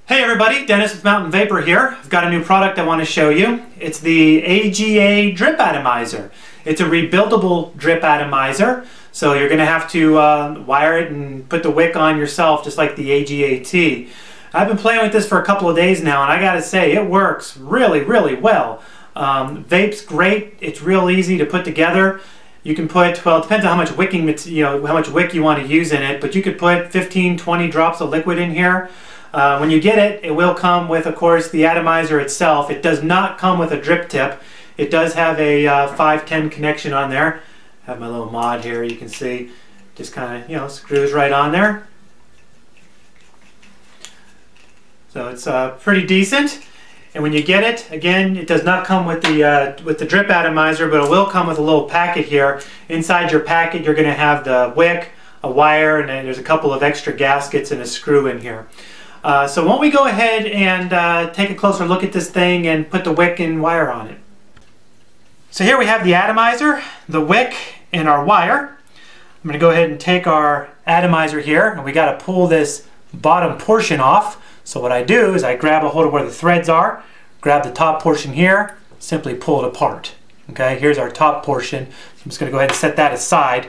Hey everybody, Dennis with Mountain Vapor here. I've got a new product I want to show you. It's the AGA Drip Atomizer. It's a rebuildable drip atomizer, so you're going to have to wire it and put the wick on yourself just like the AGA-T. I've been playing with this for a couple of days now and I gotta say it works really well. Vape's great, it's real easy to put together. You can put, well, it depends on how much wicking, how much wick you want to use in it, but you could put 15-20 drops of liquid in here. When you get it, it will come with, of course, the atomizer itself. It does not come with a drip tip. It does have a 510 connection on there. I have my little mod here, you can see. Just kind of, screws right on there. So it's pretty decent. And when you get it, again, it does not come with the drip atomizer, but it will come with a little packet here. Inside your packet, you're going to have the wick, a wire, and then there's a couple of extra gaskets and a screw in here. So why don't we go ahead and take a closer look at this thing and put the wick and wire on it. So here we have the atomizer, the wick, and our wire. I'm going to go ahead and take our atomizer here, and we got to pull this bottom portion off. So what I do is I grab a hold of where the threads are, grab the top portion here, simply pull it apart. Okay, here's our top portion. So I'm just going to go ahead and set that aside.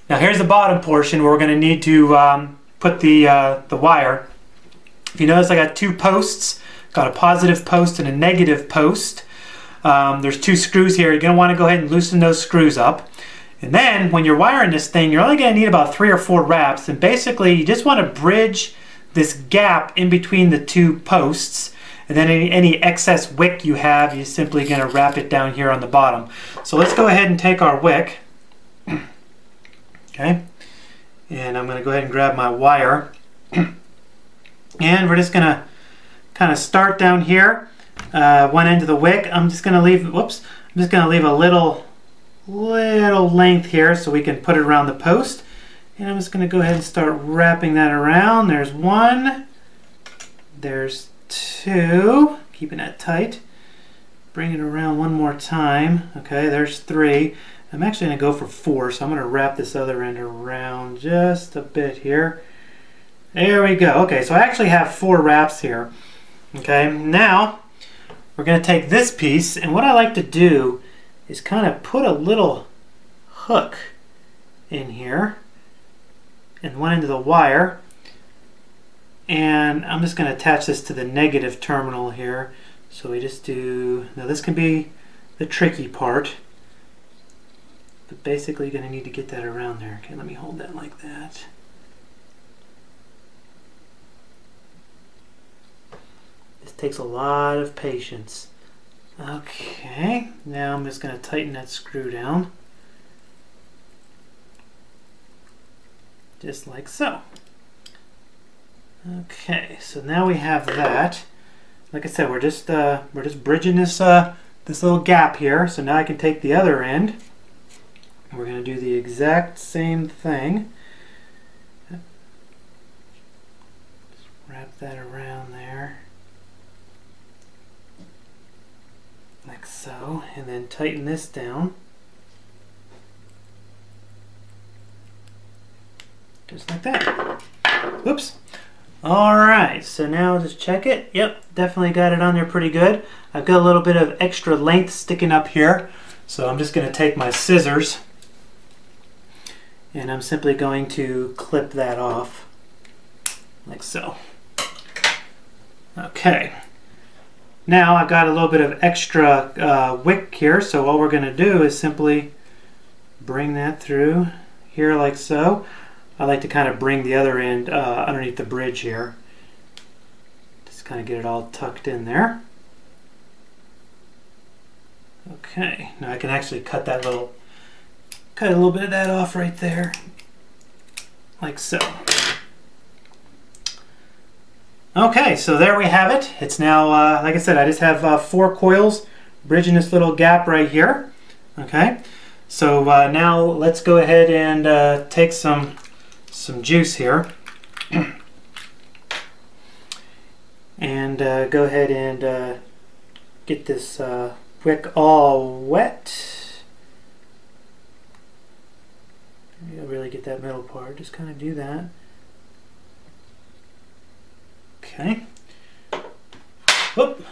Now here's the bottom portion where we're going to need to put the wire. If you notice, I got two posts, got a positive post and a negative post. There's two screws here. You're going to want to go ahead and loosen those screws up. And then when you're wiring this thing, you're only going to need about 3 or 4 wraps. And basically, you just want to bridge this gap in between the two posts. And then any excess wick you have, you're simply going to wrap it down here on the bottom. So let's go ahead and take our wick. Okay. And I'm going to go ahead and grab my wire. And we're just going to kind of start down here, one end of the wick. I'm just going to leave, whoops, I'm just going to leave a little length here so we can put it around the post. And I'm just going to go ahead and start wrapping that around. There's 1, there's 2, keeping that tight. Bring it around one more time. Okay, there's 3. I'm actually going to go for 4, so I'm going to wrap this other end around just a bit here. There we go. Okay, so I actually have 4 wraps here. Okay, now we're going to take this piece, and what I like to do is kind of put a little hook in here and one end of the wire, and I'm just going to attach this to the negative terminal here. So we just do, now this can be the tricky part, but basically you're going to need to get that around there. Okay, let me hold that like that. This takes a lot of patience. Okay, now I'm just going to tighten that screw down. Just like so. Okay, so now we have that. Like I said, we're just bridging this this little gap here. So now I can take the other end. We're going to do the exact same thing. Just wrap that around there. Like so, and then tighten this down. Just like that. Oops. Alright, so now just check it. Yep, definitely got it on there pretty good. I've got a little bit of extra length sticking up here, so I'm just going to take my scissors and I'm simply going to clip that off like so. Okay. Now I've got a little bit of extra wick here, so all we're going to do is simply bring that through here like so. I like to kind of bring the other end underneath the bridge here. Just kind of get it all tucked in there. Okay, now I can actually cut a little bit of that off right there, like so. Okay, so there we have it. It's now, like I said, I just have 4 coils bridging this little gap right here. Okay, so now let's go ahead and take some juice here and go ahead and get this wick all wet. You'll really get that middle part. Just kind of do that. Okay. Whoop.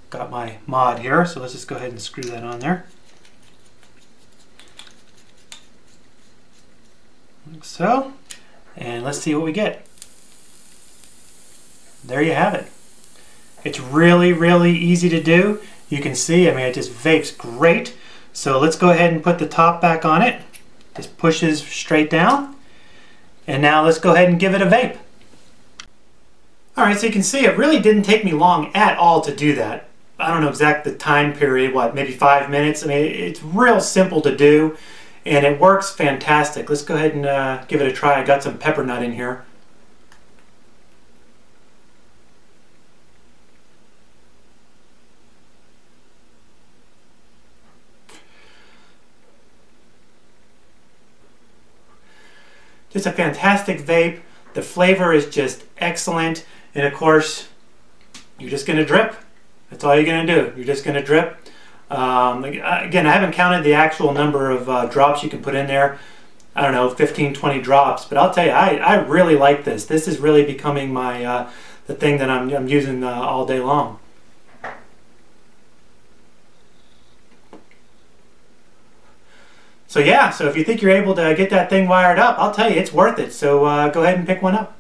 Got my mod here, so let's just go ahead and screw that on there. Like so. And let's see what we get. There you have it. It's really, really easy to do. You can see, I mean, it just vapes great. So let's go ahead and put the top back on it. Just pushes straight down. And now let's go ahead and give it a vape. Alright, so you can see it really didn't take me long at all to do that. I don't know exactly the time period, what, maybe 5 minutes? I mean, it's real simple to do, and it works fantastic. Let's go ahead and give it a try. I got some pepper nut in here. Just a fantastic vape. The flavor is just excellent. And of course, you're just going to drip. That's all you're going to do. You're just going to drip. Again, I haven't counted the actual number of drops you can put in there. I don't know, 15, 20 drops. But I'll tell you, I really like this. This is really becoming my the thing that I'm using all day long. So yeah, so if you think you're able to get that thing wired up, I'll tell you, it's worth it. So go ahead and pick one up.